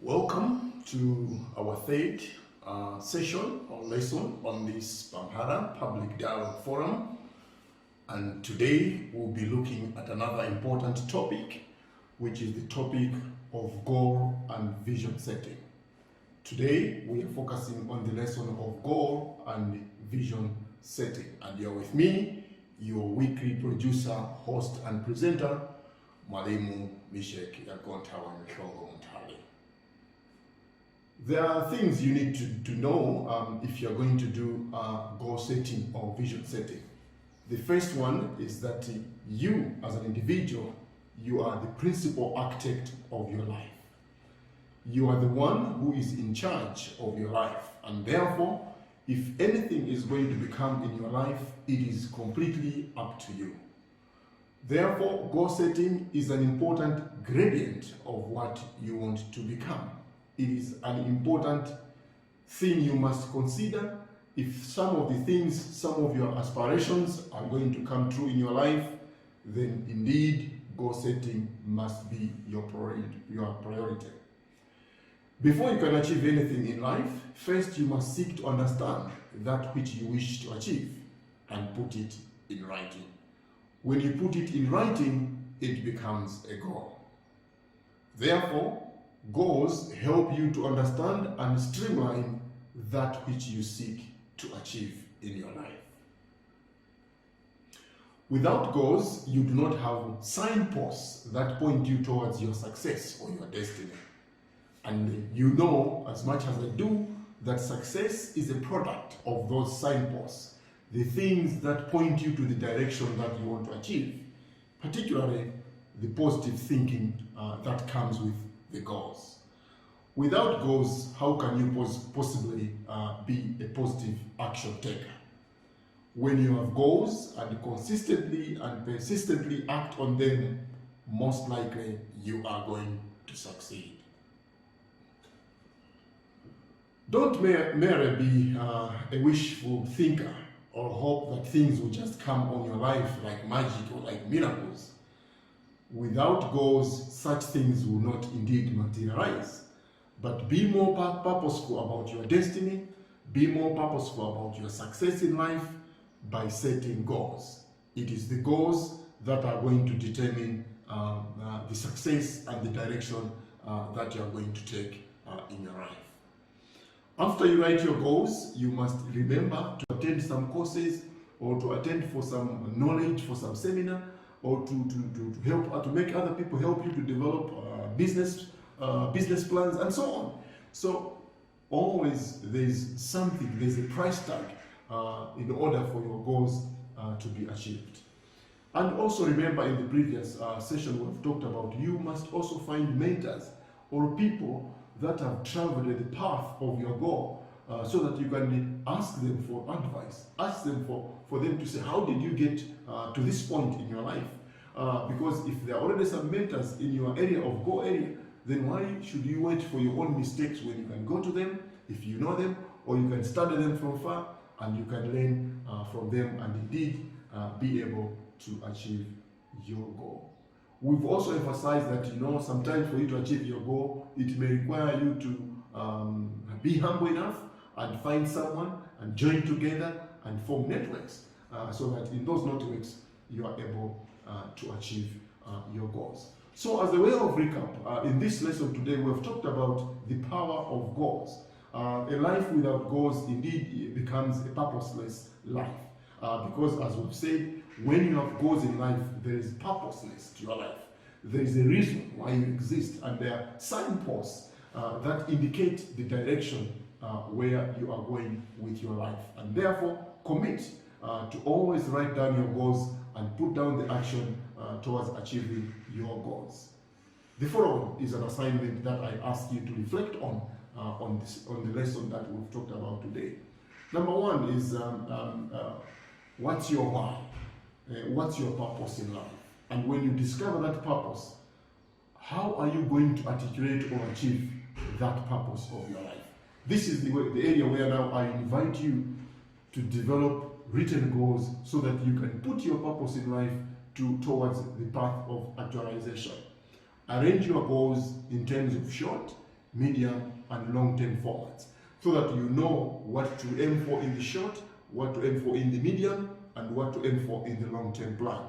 Welcome to our third session or lesson on this Bamhara Public Dialogue Forum. And today we'll be looking at another important topic, which is the topic of goal and vision setting. Today we are focusing on the lesson of goal and vision setting. And you're with me, your weekly producer, host, and presenter, Mwalimu Mishek Yagontawa Mshongo Mtali. There are things you need to know if you're going to do goal setting or vision setting. The first one is that you, as an individual, you are the principal architect of your life. You are the one who is in charge of your life, and therefore, if anything is going to become in your life, it is completely up to you. Therefore, goal setting is an important gradient of what you want to become. It is an important thing you must consider. If some of the things, some of your aspirations are going to come true in your life, then indeed goal setting must be your priority. Before you can achieve anything in life, first you must seek to understand that which you wish to achieve and put it in writing. When you put it in writing, it becomes a goal. Therefore, goals help you to understand and streamline that which you seek to achieve in your life. Without goals, you do not have signposts that point you towards your success or your destiny. And you know, as much as I do, that success is a product of those signposts, the things that point you to the direction that you want to achieve, particularly the positive thinking that comes with the goals. Without goals, how can you possibly be a positive action taker? When you have goals and consistently and persistently act on them, most likely you are going to succeed. Don't merely be a wishful thinker or hope that things will just come on your life like magic or like miracles. Without goals, such things will not indeed materialize. But be more purposeful about your destiny, be more purposeful about your success in life by setting goals. It is the goals that are going to determine the success and the direction that you are going to take in your life. After you write your goals, you must remember to attend some courses or to attend for some knowledge, for some seminar, or to help to make other people help you to develop business plans and so on. So always there's something, there's a price tag in order for your goals to be achieved. And also remember, in the previous session we've talked about, you must also find mentors or people that have traveled the path of your goal so that you can ask them for advice, ask them for them to say, how did you get to this point in your life? Because if there are already some mentors in your area of goal area, then why should you wait for your own mistakes when you can go to them, if you know them, or you can study them from far and you can learn from them and indeed be able to achieve your goal. We've also emphasized that, sometimes for you to achieve your goal, it may require you to be humble enough and find someone and join together and form networks so that in those networks you are able to achieve your goals. So as a way of recap, in this lesson today we have talked about the power of goals. A life without goals indeed becomes a purposeless life. Because as we've said, when you have goals in life, there is purposeness to your life. There is a reason why you exist, and there are signposts that indicate the direction where you are going with your life. And therefore, commit to always write down your goals and put down the action towards achieving your goals. The following is an assignment that I ask you to reflect on the lesson that we've talked about today. Number one is what's your why? What's your purpose in life? And when you discover that purpose, how are you going to articulate or achieve that purpose of your life? This is the area where now I invite you to develop written goals so that you can put your purpose in life towards the path of actualization. Arrange your goals in terms of short, medium, and long-term formats, so that you know what to aim for in the short, what to aim for in the medium, and what to aim for in the long-term plan.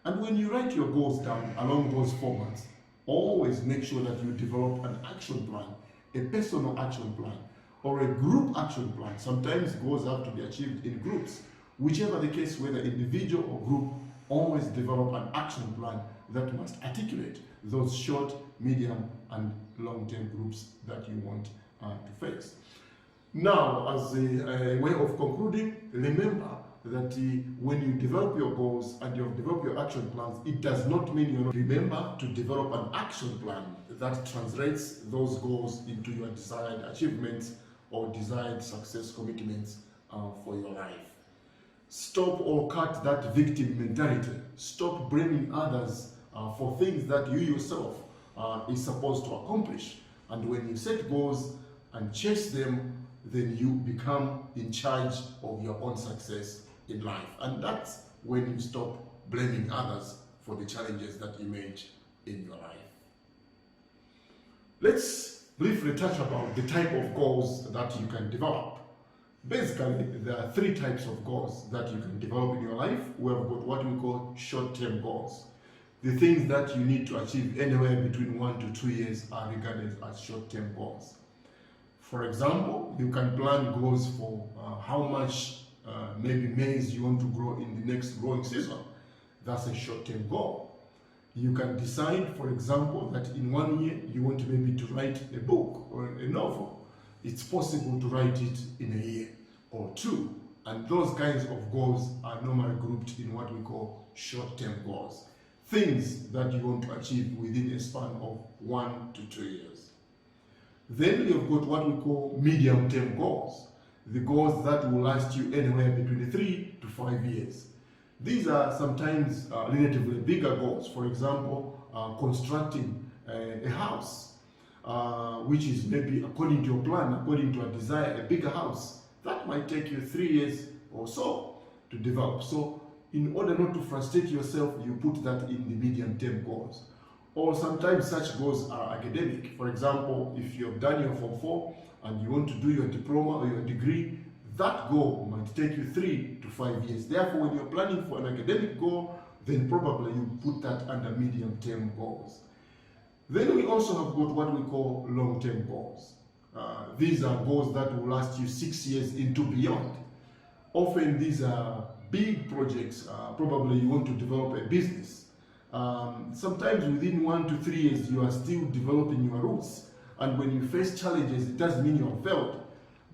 And when you write your goals down along those formats, always make sure that you develop an action plan, a personal action plan, or a group action plan. Sometimes goals have to be achieved in groups. Whichever the case, whether individual or group, always develop an action plan that must articulate those short, medium, and long-term groups that you want to face. Now, as a way of concluding, remember that when you develop your goals and you have developed your action plans, it does not mean you're not. Remember to develop an action plan that translates those goals into your desired achievements or desired success commitments for your life. Stop or cut that victim mentality. Stop blaming others for things that you yourself is supposed to accomplish. And when you set goals and chase them, then you become in charge of your own success in life. And that's when you stop blaming others for the challenges that emerge in your life. Let's briefly touch about the type of goals that you can develop. Basically, there are three types of goals that you can develop in your life. We have got what we call short-term goals. The things that you need to achieve anywhere between 1 to 2 years are regarded as short-term goals. For example, you can plan goals for how much maybe maize you want to grow in the next growing season. That's a short-term goal. You can decide, for example, that in 1 year you want maybe to write a book or a novel. It's possible to write it in a year or two. And those kinds of goals are normally grouped in what we call short-term goals. Things that you want to achieve within a span of 1 to 2 years. Then you've got what we call medium-term goals. The goals that will last you anywhere between 3 to 5 years. These are sometimes relatively bigger goals. For example, constructing a house, which is maybe according to your plan, according to your desire, a bigger house. That might take you 3 years or so to develop. So in order not to frustrate yourself, you put that in the medium-term goals. Or sometimes such goals are academic. For example, if you have done your Form 4 and you want to do your diploma or your degree, that goal might take you 3 to 5 years. Therefore, when you're planning for an academic goal, then probably you put that under medium-term goals. Then we also have got what we call long-term goals. These are goals that will last you 6 years into beyond. Often these are big projects. Probably you want to develop a business. Sometimes within 1 to 3 years, you are still developing your roots. And when you face challenges, it doesn't mean you have failed.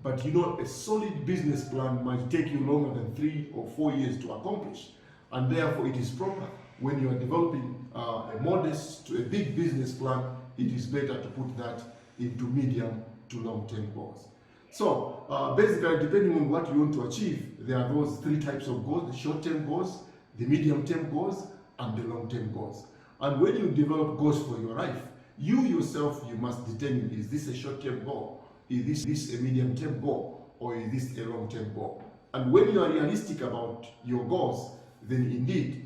But you know, a solid business plan might take you longer than 3 or 4 years to accomplish. And therefore, it is proper when you are developing a modest to a big business plan, it is better to put that into medium to long-term goals. So basically, depending on what you want to achieve, there are those three types of goals: the short-term goals, the medium-term goals, and the long-term goals. And when you develop goals for your life, you yourself, you must determine, is this a short-term goal? Is this a medium-term goal? Or is this a long-term goal? And when you are realistic about your goals, then indeed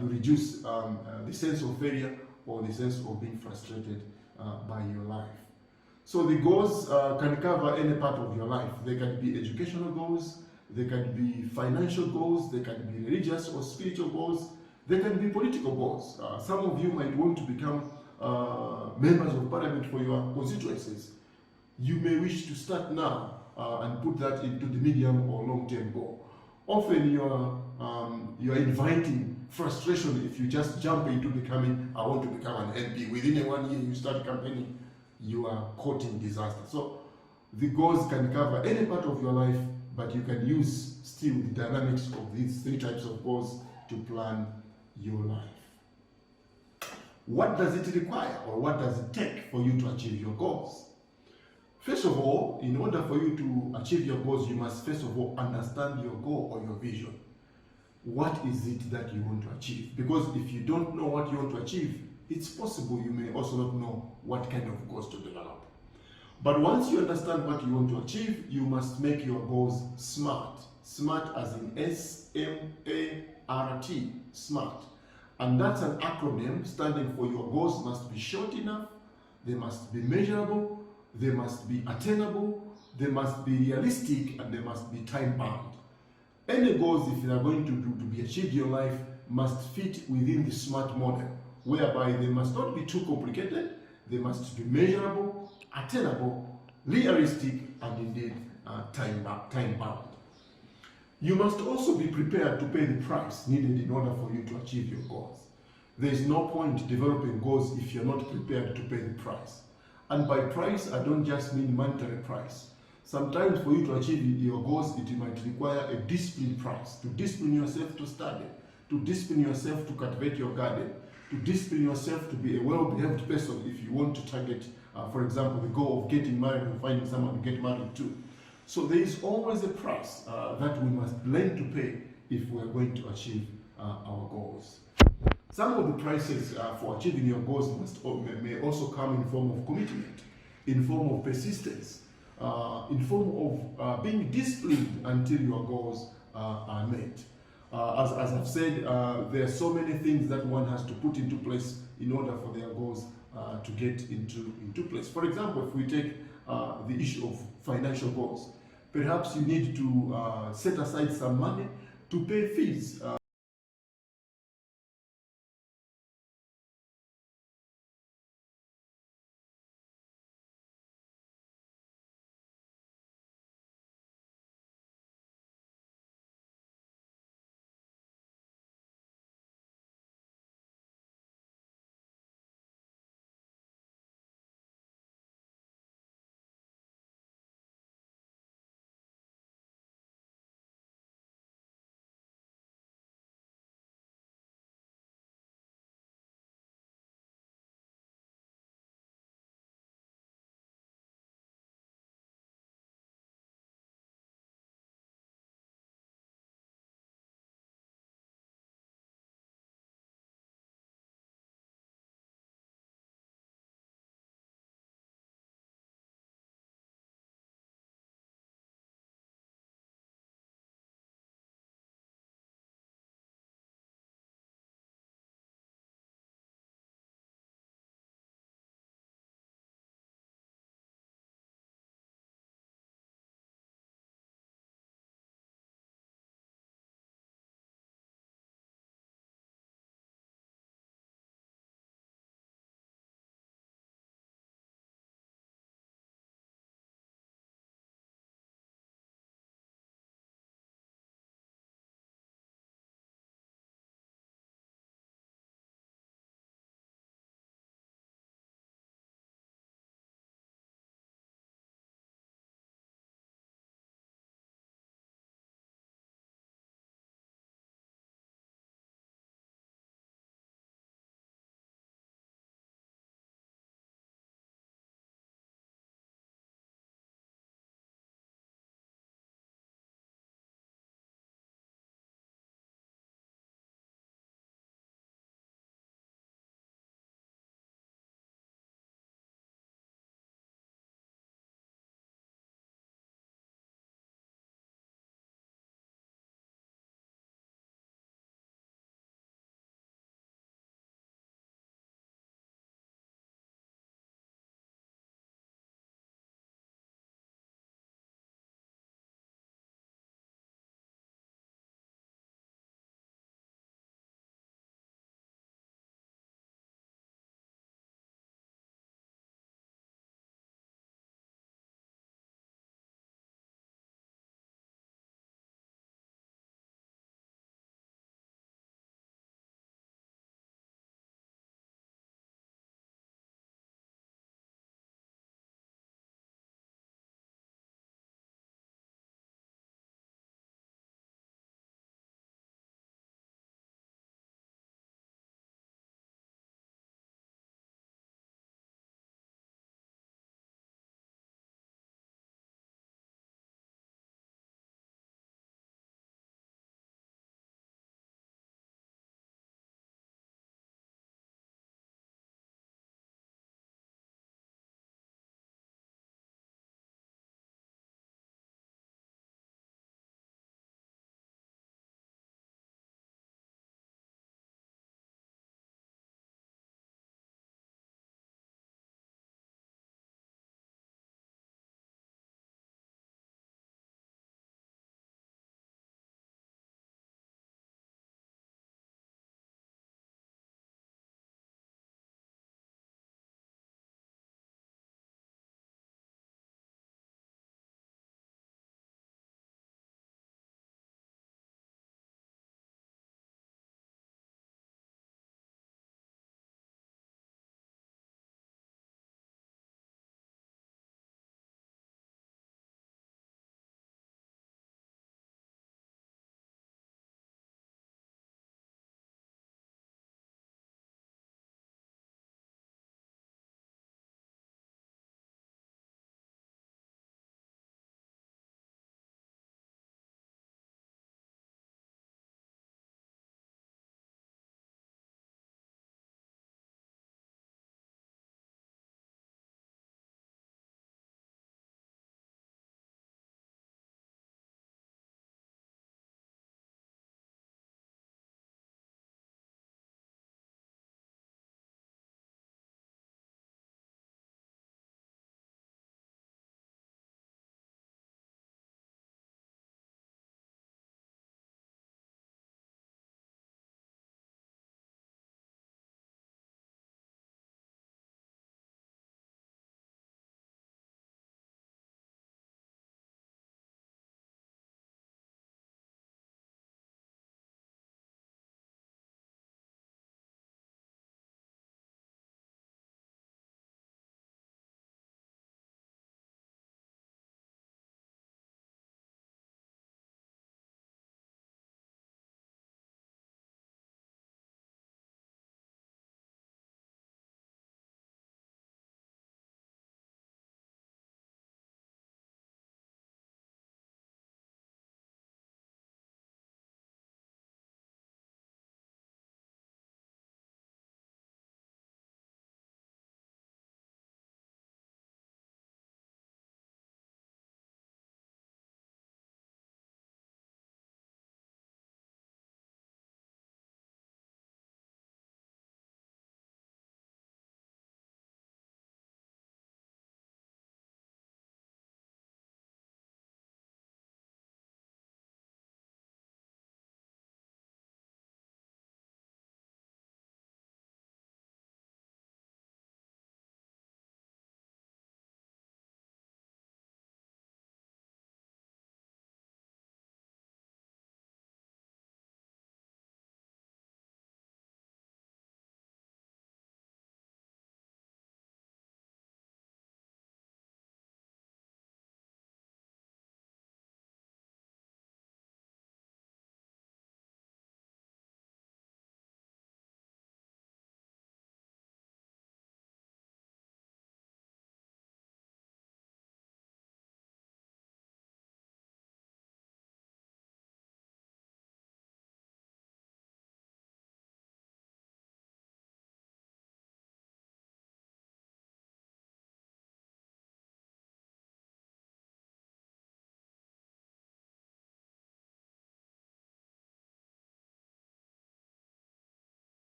you reduce the sense of failure or the sense of being frustrated by your life. So the goals can cover any part of your life. They can be educational goals, they can be financial goals, they can be religious or spiritual goals, they can be political goals. Some of you might want to become members of parliament for your constituencies. You may wish to start now and put that into the medium or long-term goal. Often you're inviting frustration if you just jump into becoming, I want to become an MP. Within 1 year you start campaigning, you are caught in disaster. So the goals can cover any part of your life, but you can use still the dynamics of these three types of goals to plan your life. What does it require, or what does it take for you to achieve your goals? First of all, in order for you to achieve your goals, you must first of all understand your goal or your vision. What is it that you want to achieve? Because if you don't know what you want to achieve, it's possible you may also not know what kind of goals to develop. But once you understand what you want to achieve, you must make your goals SMART. SMART as in S-M-A-R-T, SMART. And that's an acronym standing for your goals must be short enough, they must be measurable, they must be attainable, they must be realistic, and they must be time-bound. Any goals, if they are going to be achieved in your life, must fit within the SMART model, whereby they must not be too complicated, they must be measurable, attainable, realistic, and indeed time-bound. You must also be prepared to pay the price needed in order for you to achieve your goals. There is no point developing goals if you're not prepared to pay the price. And by price, I don't just mean monetary price. Sometimes for you to achieve your goals, it might require a discipline price, to discipline yourself to study, to discipline yourself to cultivate your garden, to discipline yourself to be a well-behaved person if you want to target, for example, the goal of getting married and finding someone to get married to. So there is always a price that we must learn to pay if we are going to achieve our goals. Some of the prices for achieving your goals may also come in form of commitment, in form of persistence, in form of being disciplined until your goals are met. As I've said, there are so many things that one has to put into place in order for their goals to get into place. For example, if we take the issue of financial goals, perhaps you need to set aside some money to pay fees.